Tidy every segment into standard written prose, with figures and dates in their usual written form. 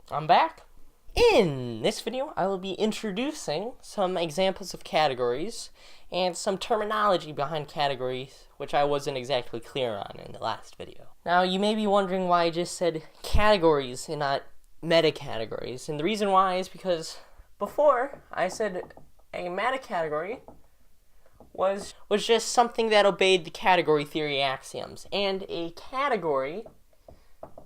I'm back. In this video, I will be introducing some examples of categories and some terminology behind categories, which I wasn't exactly clear on in the last video. Now, you may be wondering why I just said categories and not meta-categories, and the reason why is because before I said a meta-category was just something that obeyed the category theory axioms, and a category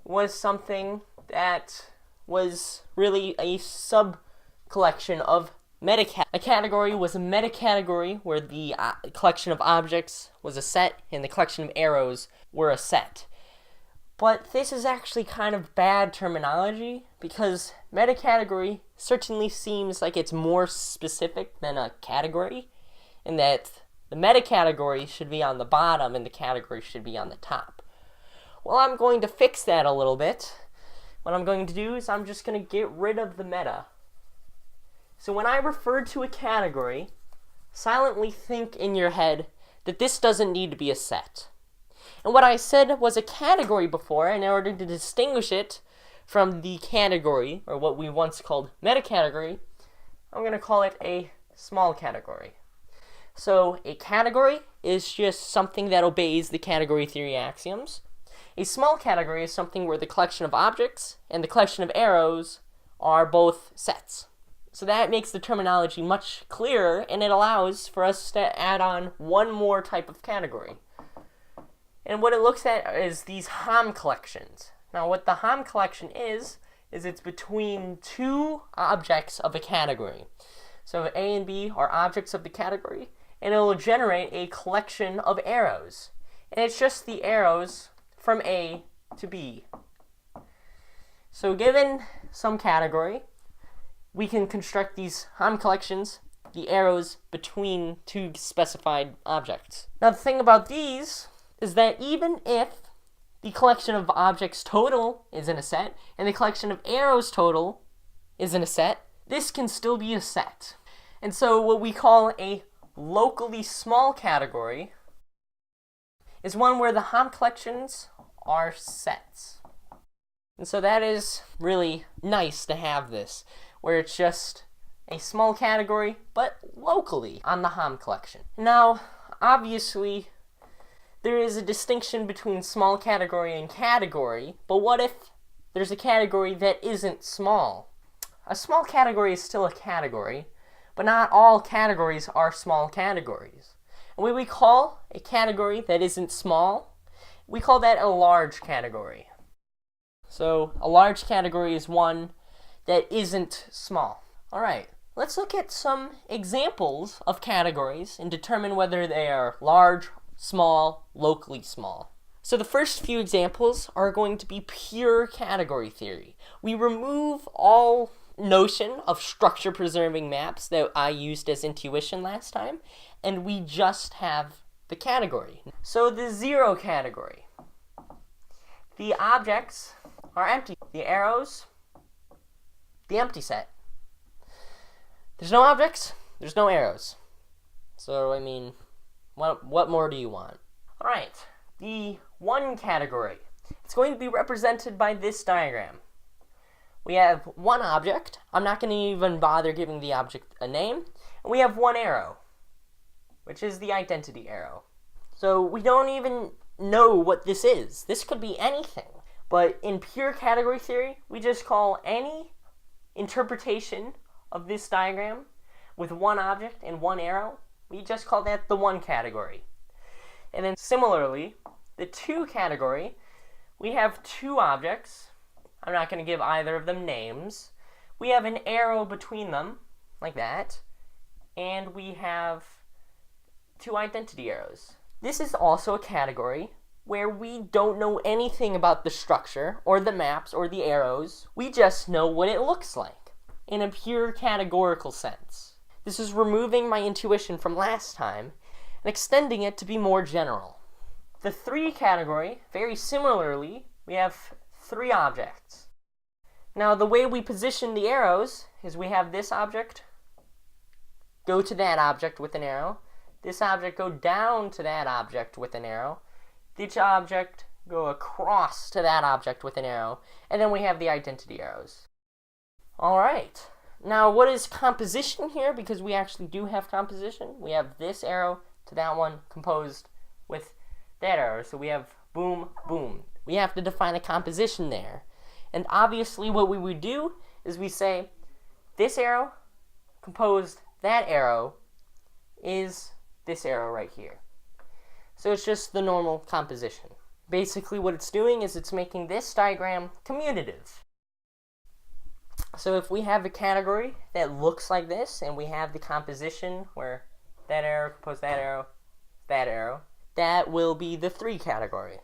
was something that was really a sub-collection of meta-categories. A category was a meta-category where the collection of objects was a set and the collection of arrows were a set. But this is actually kind of bad terminology because meta-category certainly seems like it's more specific than a category, and that the meta-category should be on the bottom and the category should be on the top. Well, I'm going to fix that a little bit. What I'm going to do is I'm just going to get rid of the meta. So when I refer to a category, silently think in your head that this doesn't need to be a set. And what I said was a category before, and in order to distinguish it from the category, or what we once called meta-category, I'm going to call it a small category. So a category is just something that obeys the category theory axioms. A small category is something where the collection of objects and the collection of arrows are both sets. So that makes the terminology much clearer, and it allows for us to add on one more type of category. And what it looks at is these Ham collections. Now what the Ham collection is it's between two objects of a category. So A and B are objects of the category, and it will generate a collection of arrows. And it's just the arrows from A to B. So given some category, we can construct these Ham collections, the arrows between two specified objects. Now the thing about these is that even if the collection of objects total is in a set, and the collection of arrows total is in a set, this can still be a set. And so what we call a locally small category is one where the Ham collections are sets. And so that is really nice to have this, where it's just a small category, but locally on the Ham collection. Now, obviously, there is a distinction between small category and category, but what if there's a category that isn't small? A small category is still a category, but not all categories are small categories. And when we call a category that isn't small, we call that a large category. So a large category is one that isn't small. Alright, let's look at some examples of categories and determine whether they are large, small, locally small. So the first few examples are going to be pure category theory. We remove all notion of structure preserving maps that I used as intuition last time, and we just have the category. So the zero category. The objects are empty. The arrows, the empty set. There's no objects, there's no arrows. So, I mean, what more do you want? Alright, the one category. It's going to be represented by this diagram. We have one object. I'm not going to even bother giving the object a name. And we have one arrow, which is the identity arrow. So we don't even know what this is. This could be anything. But in pure category theory, we just call any interpretation of this diagram with one object and one arrow, we just call that the one category. And then similarly, the two category, we have two objects. I'm not going to give either of them names. We have an arrow between them, like that, and we have two identity arrows. This is also a category where we don't know anything about the structure, or the maps, or the arrows. We just know what it looks like, in a pure categorical sense. This is removing my intuition from last time, and extending it to be more general. The three category, very similarly, we have three objects. Now the way we position the arrows is we have this object go to that object with an arrow, this object go down to that object with an arrow, this object go across to that object with an arrow, and then we have the identity arrows. Alright, now what is composition here? Because we actually do have composition. We have this arrow to that one composed with that arrow. So we have boom, boom. We have to define a composition there. And obviously what we would do is we say this arrow composed that arrow is this arrow right here. So it's just the normal composition. Basically what it's doing is it's making this diagram commutative. So if we have a category that looks like this, and we have the composition where that arrow composed that arrow, that will be the 3 category.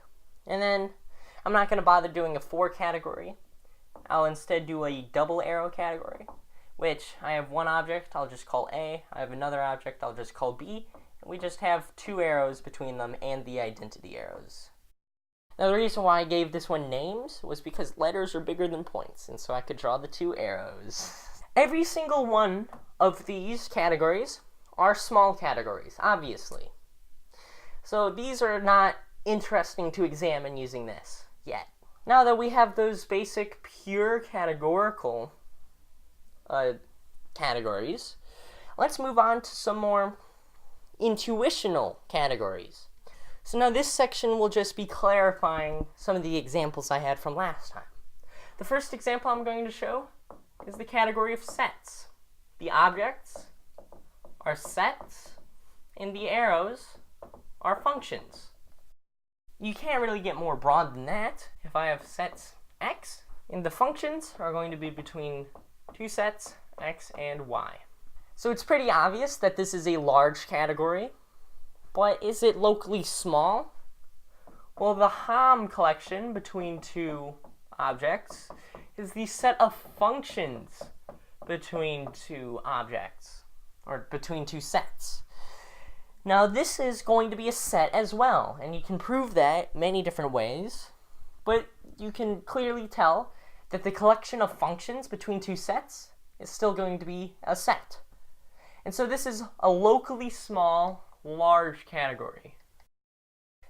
And then I'm not going to bother doing a 4 category. I'll instead do a double arrow category, which I have one object, I'll just call A. I have another object, I'll just call B. And we just have 2 arrows between them and the identity arrows. Now the reason why I gave this one names was because letters are bigger than points, and so I could draw the 2 arrows. Every single one of these categories are small categories, obviously. So these are not interesting to examine using this yet. Now that we have those basic pure categorical categories, let's move on to some more intuitional categories. So now this section will just be clarifying some of the examples I had from last time. The first example I'm going to show is the category of sets. The objects are sets, and the arrows are functions. You can't really get more broad than that. If I have sets x, and the functions are going to be between 2 sets, x and y. So it's pretty obvious that this is a large category. But is it locally small? Well, the Ham collection between 2 objects is the set of functions between 2 objects, or between 2 sets. Now this is going to be a set as well, and you can prove that many different ways, but you can clearly tell that the collection of functions between 2 sets is still going to be a set. And so this is a locally small large category.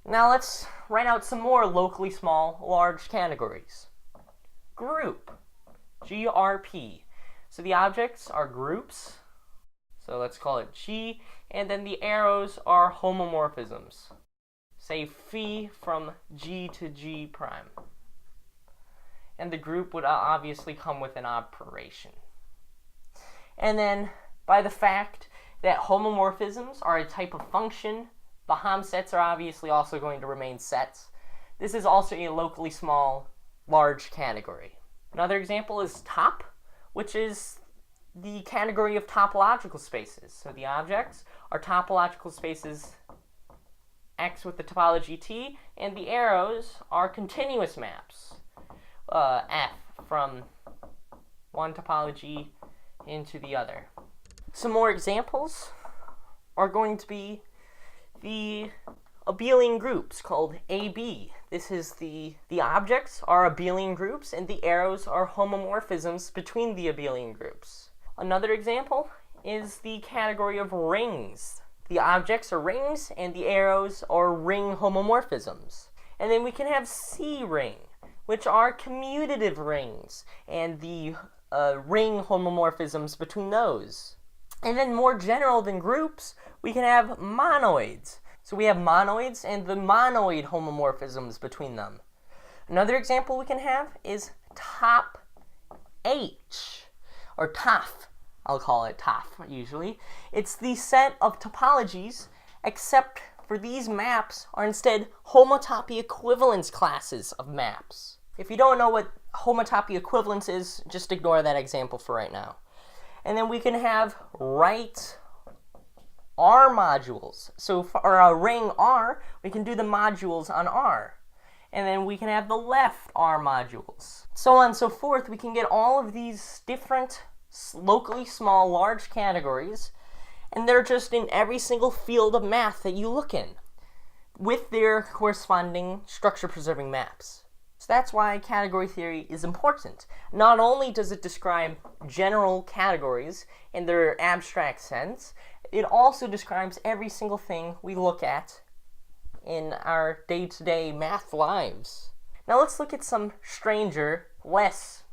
Now let's write out some more locally small large categories. Group, GRP. So the objects are groups, so let's call it G, and then the arrows are homomorphisms. Say phi from G to G prime. And the group would obviously come with an operation. And then by the fact that homomorphisms are a type of function, the Ham sets are obviously also going to remain sets. This is also a locally small, large category. Another example is top, which is the category of topological spaces. So the objects are topological spaces X with the topology T, and the arrows are continuous maps, F from one topology into the other. Some more examples are going to be the abelian groups called AB. This is the objects are abelian groups, and the arrows are homomorphisms between the abelian groups. Another example is the category of rings. The objects are rings, and the arrows are ring homomorphisms. And then we can have C ring, which are commutative rings, and the ring homomorphisms between those. And then more general than groups, we can have monoids. So we have monoids and the monoid homomorphisms between them. Another example we can have is top H, or TOF. I'll call it TOF usually. It's the set of topologies, except for these maps are instead homotopy equivalence classes of maps. If you don't know what homotopy equivalence is, just ignore that example for right now. And then we can have right R modules. So for a ring R, we can do the modules on R. And then we can have the left R modules. So on and so forth, we can get all of these different locally small large categories, and they're just in every single field of math that you look in, with their corresponding structure-preserving maps. So that's why category theory is important. Not only does it describe general categories in their abstract sense, it also describes every single thing we look at in our day-to-day math lives. Now let's look at some stranger, less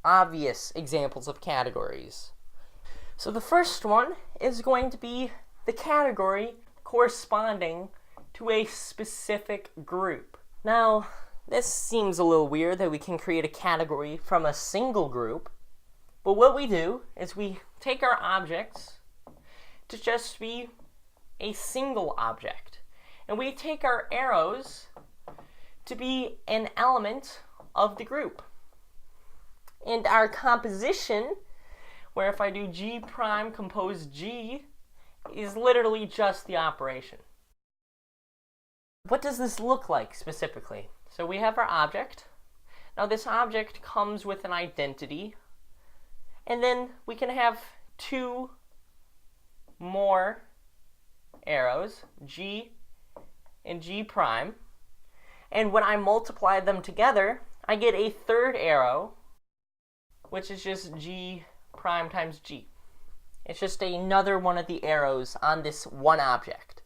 obvious examples of categories. So the first one is going to be the category corresponding to a specific group. Now, this seems a little weird that we can create a category from a single group, but what we do is we take our objects to just be a single object, and we take our arrows to be an element of the group. And our composition, where if I do G prime compose G, is literally just the operation. What does this look like specifically? So we have our object. Now this object comes with an identity, and then we can have two more arrows, G and G prime, and when I multiply them together, I get a third arrow, which is just G prime times G. It's just another one of the arrows on this one object.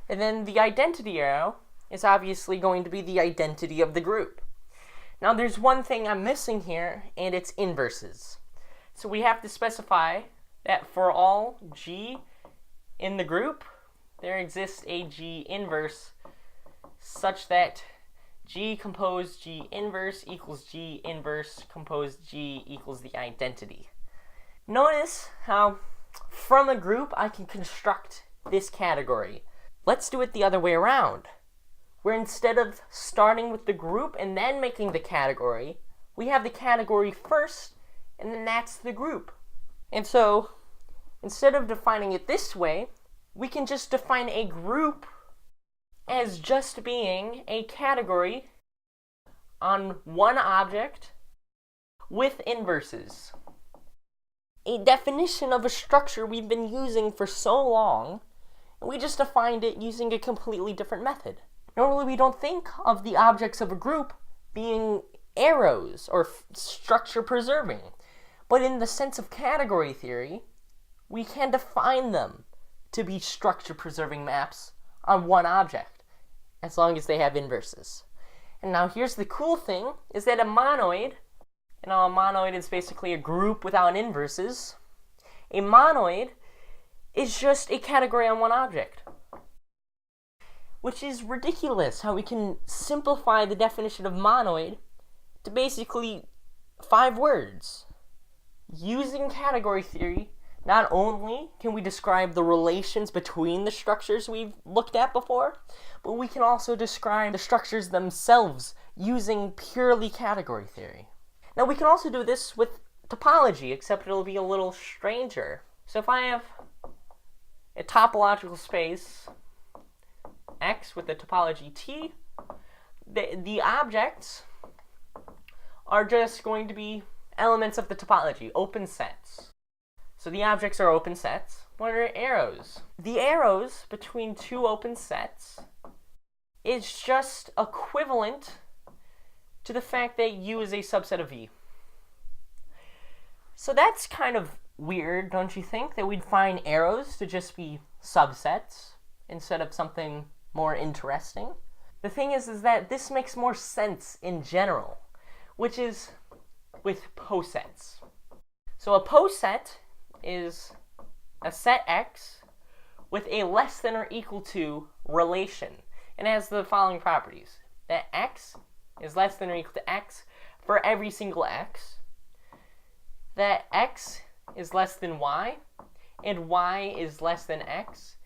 And then the identity arrow is obviously going to be the identity of the group. Now there's one thing I'm missing here, and it's inverses. So we have to specify that for all G in the group, there exists a G inverse such that G composed G inverse equals G inverse composed G equals the identity. Notice how from a group I can construct this category. Let's do it the other way around, where instead of starting with the group and then making the category, we have the category first and then that's the group. And so instead of defining it this way, we can just define a group as just being a category on one object with inverses. A definition of a structure we've been using for so long, and we just defined it using a completely different method. Normally we don't think of the objects of a group being arrows or structure preserving, but in the sense of category theory, we can define them to be structure preserving maps on one object, as long as they have inverses. And now here's the cool thing, is that a monoid, and a monoid is basically a group without inverses, a monoid is just a category on one object. Which is ridiculous how we can simplify the definition of monoid to basically 5 words. Using category theory, not only can we describe the relations between the structures we've looked at before, but we can also describe the structures themselves using purely category theory. Now we can also do this with topology, except it'll be a little stranger. So if I have a topological space X with the topology T, the objects are just going to be elements of the topology, open sets. So the objects are open sets. What are arrows? The arrows between two open sets is just equivalent to the fact that U is a subset of V. So that's kind of weird, don't you think? That we'd find arrows to just be subsets instead of something more interesting. The thing is that this makes more sense in general, which is with posets. So a poset is a set X with a less than or equal to relation, and it has the following properties: that X is less than or equal to X for every single X, that X is less than Y, and Y is less than X,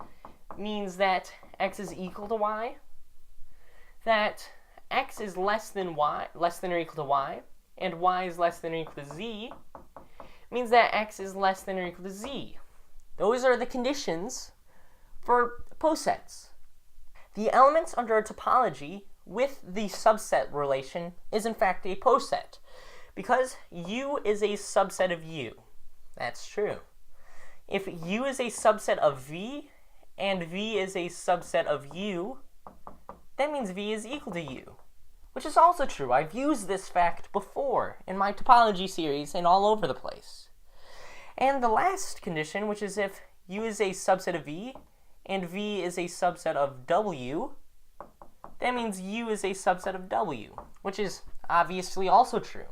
means that X is equal to Y, that X is less than Y, less than or equal to Y, and Y is less than or equal to Z, means that X is less than or equal to Z. Those are the conditions for posets. The elements under a topology with the subset relation is in fact a poset, because U is a subset of U. That's true. If U is a subset of V, and V is a subset of U, that means V is equal to U, which is also true. I've used this fact before in my topology series and all over the place. And the last condition, which is if U is a subset of V, and V is a subset of W, that means U is a subset of W, which is obviously also true.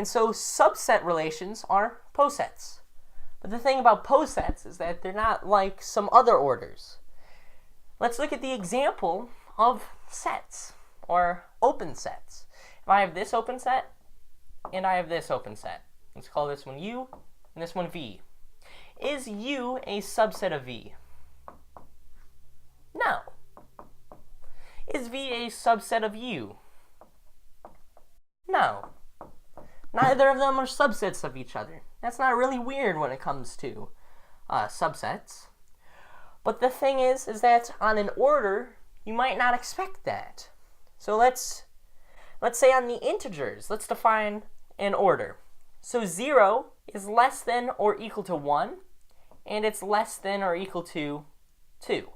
And so subset relations are posets. But the thing about posets is that they're not like some other orders. Let's look at the example of sets, or open sets. If I have this open set, and I have this open set, let's call this one U, and this one V. Is U a subset of V? No. Is V a subset of U? No. Neither of them are subsets of each other. That's not really weird when it comes to subsets. But the thing is that on an order, you might not expect that. So let's say on the integers, let's define an order. So 0 is less than or equal to 1, and it's less than or equal to 2.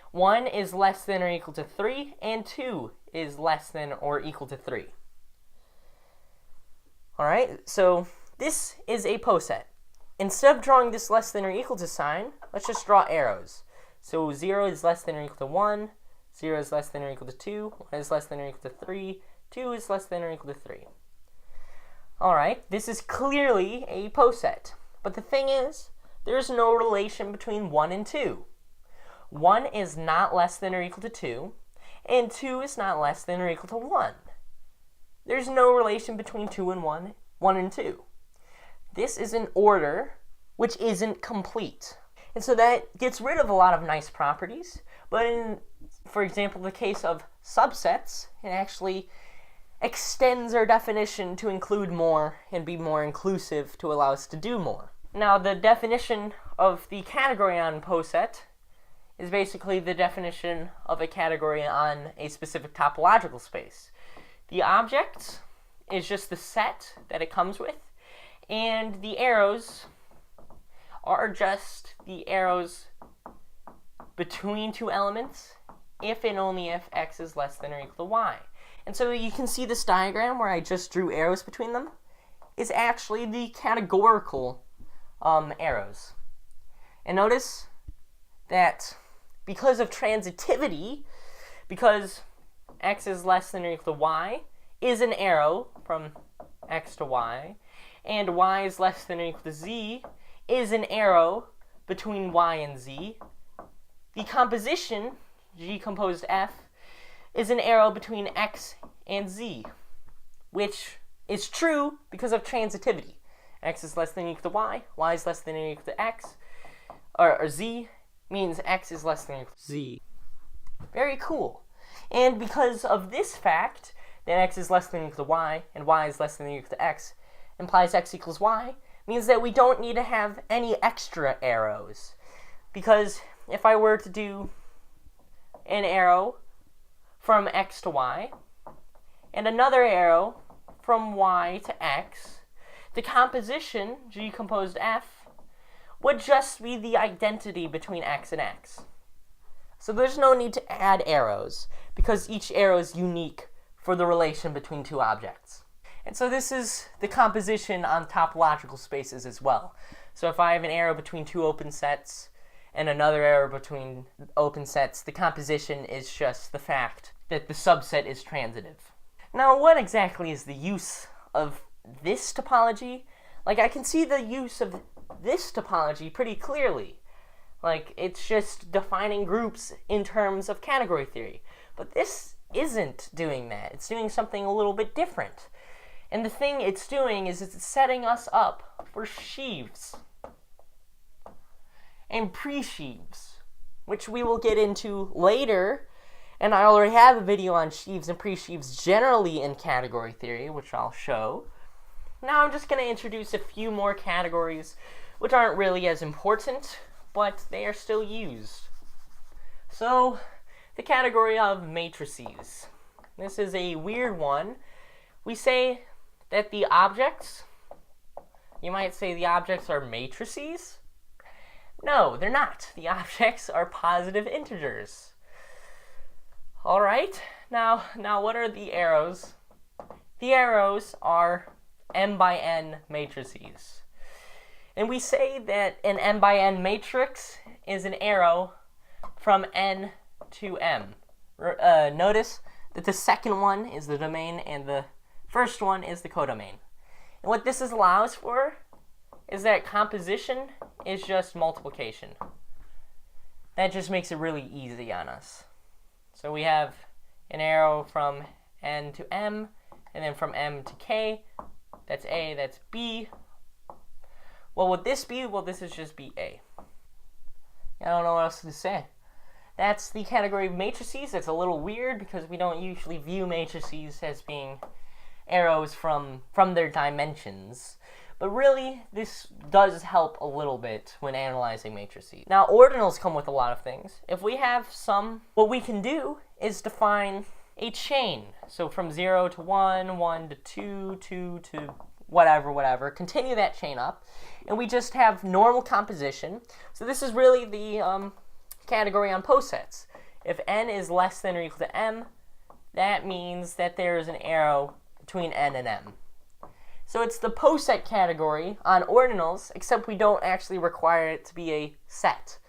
1 is less than or equal to 3, and 2 is less than or equal to 3. Alright, so this is a poset. Instead of drawing this less than or equal to sign, let's just draw arrows. So 0 is less than or equal to 1, 0 is less than or equal to 2, 1 is less than or equal to 3, 2 is less than or equal to 3. Alright, this is clearly a poset. But the thing is, there's no relation between 1 and 2. 1 is not less than or equal to 2, and 2 is not less than or equal to 1. There's no relation between 2 and 1, 1 and 2. This is an order which isn't complete. And so that gets rid of a lot of nice properties, but in, for example, the case of subsets, it actually extends our definition to include more and be more inclusive to allow us to do more. Now, the definition of the category on poset is basically the definition of a category on a specific topological space. The object is just the set that it comes with, and the arrows are just the arrows between two elements if and only if x is less than or equal to y. And so you can see this diagram where I just drew arrows between them is actually the categorical arrows. And notice that because of transitivity, because x is less than or equal to y is an arrow from x to y, and y is less than or equal to z is an arrow between y and z. The composition, G composed F, is an arrow between x and z, which is true because of transitivity. X is less than or equal to y is less than or equal to x, or z means x is less than or equal to z. Very cool. And because of this fact, that x is less than or equal to y, and y is less than or equal to x, implies x equals y, means that we don't need to have any extra arrows. Because if I were to do an arrow from x to y, and another arrow from y to x, the composition, G composed F, would just be the identity between x and x. So there's no need to add arrows, because each arrow is unique for the relation between two objects. And so this is the composition on topological spaces as well. So if I have an arrow between two open sets and another arrow between open sets, the composition is just the fact that the subset is transitive. Now, what exactly is the use of this topology? Like, I can see the use of this topology pretty clearly. Like, it's just defining groups in terms of category theory. But this isn't doing that. It's doing something a little bit different. And the thing it's doing is it's setting us up for sheaves and pre-sheaves, which we will get into later. And I already have a video on sheaves and pre-sheaves generally in category theory, which I'll show. Now I'm just going to introduce a few more categories, which aren't really as important, but they are still used. So, the category of matrices. This is a weird one. We say that the objects, you might say the objects are matrices. No, they're not. The objects are positive integers. All right, now what are the arrows? The arrows are m by n matrices. And we say that an m by n matrix is an arrow from n to m. Notice that the second one is the domain and the first one is the codomain. And what this allows for is that composition is just multiplication. That just makes it really easy on us. So we have an arrow from n to m, and then from m to k. That's A, that's B. What would this be? Well, this is just BA. I don't know what else to say. That's the category of matrices. It's a little weird because we don't usually view matrices as being arrows from their dimensions. But really, this does help a little bit when analyzing matrices. Now, ordinals come with a lot of things. If we have some, what we can do is define a chain. So from 0 to 1, 1 to 2, 2 to whatever. Continue that chain up. And we just have normal composition. So this is really the category on posets. If n is less than or equal to m, that means that there is an arrow between n and m. So it's the poset category on ordinals, except we don't actually require it to be a set.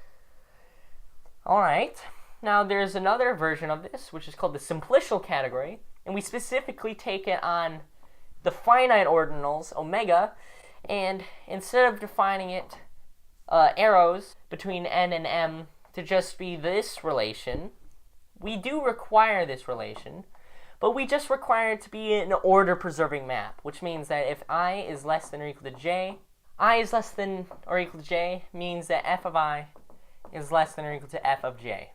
Alright, now there's another version of this, which is called the simplicial category, and we specifically take it on the finite ordinals, omega, and instead of defining it arrows between n and m to just be this relation, we do require this relation, but we just require it to be an order-preserving map, which means that if I is less than or equal to j, I is less than or equal to j means that f of I is less than or equal to f of j.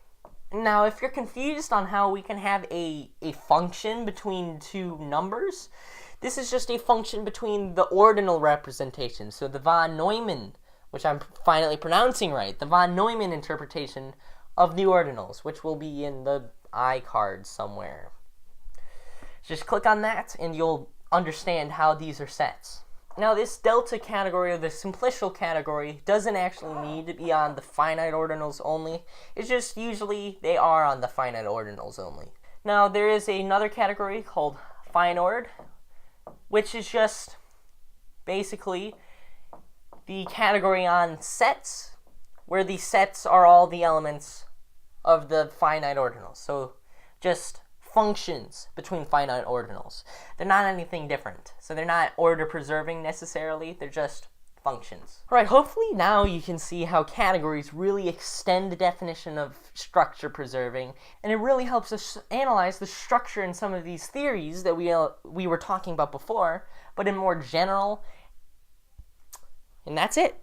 Now, if you're confused on how we can have a function between two numbers, this is just a function between the ordinal representation. So the von Neumann, which I'm finally pronouncing right, the von Neumann interpretation of the ordinals, which will be in the iCard somewhere. Just click on that and you'll understand how these are sets. Now, this delta category, or the simplicial category, doesn't actually need to be on the finite ordinals only. It's just usually they are on the finite ordinals only. Now, there is another category called fineord, which is just basically the category on sets, where the sets are all the elements of the finite ordinals. So just functions between finite ordinals. They're not anything different. So they're not order preserving necessarily, they're just functions. Alright, hopefully now you can see how categories really extend the definition of structure preserving, and it really helps us analyze the structure in some of these theories that we were talking about before, but in more general. And that's it.